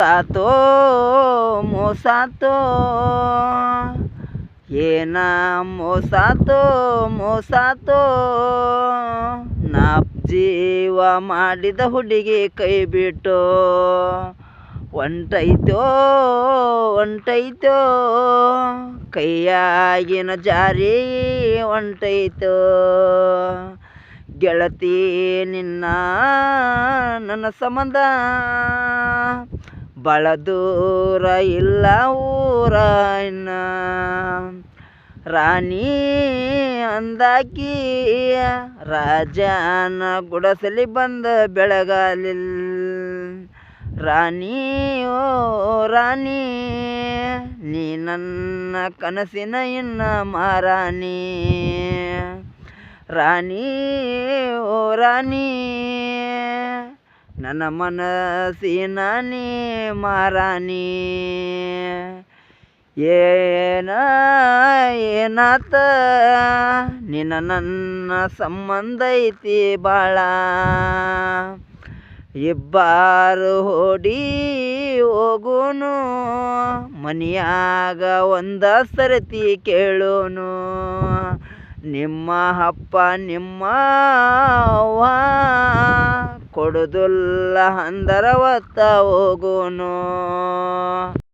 ಸಾತೋ ಮೋಸಾತೋ ಏನ ಮೋಸಾತೋ ಮೋಸಾತೋ ನಾ ಜೀವ ಮಾಡಿದ ಹುಡುಗಿ ಕೈ ಬಿಟ್ಟು ಒಂಟೈತೋ ಒಂಟೈತೋ ಕೈಯಾಗಿನ ಜಾರಿ ಒಂಟೈತೋ ಗೆಳತಿ ನಿನ್ನ ನನ್ನ ಸಂಬಂಧ ಬಳ ದೂರ ಇಲ್ಲ ಊರ ಇನ್ನ ರಾಣಿ ಅಂದಾಕಿ ರಾಜನ ಗುಡಸಲಿ ಬಂದ ಬೆಳಗಾಲಿಲ್ ರಾಣಿ ಓ ರಾಣಿ ನೀ ನನ್ನ ಕನಸಿನ ಇನ್ನ ಮಾರಾಣಿ ರಾಣಿ ಓ ರಾಣಿ ನನ್ನ ಮನಸ್ಸಿನ ನೀ ಮಾರಾಣಿ ಏನಾತ ನಿನ್ನ ನನ್ನ ಸಂಬಂಧ ಐತಿ ಬಾಳ ಇಬ್ಬರು ಓಡಿ ಹೋಗುನು ಮನಿಯಾಗ ಒಂದ ಸರತಿ ಕೇಳೋನು ನಿಮ್ಮ ಅಪ್ಪ ನಿಮ್ಮ ಅವ್ವ ಕೊಡುದಿಲ್ಲ ಅಂದರ ಒತ್ತ ಹೋಗುನು.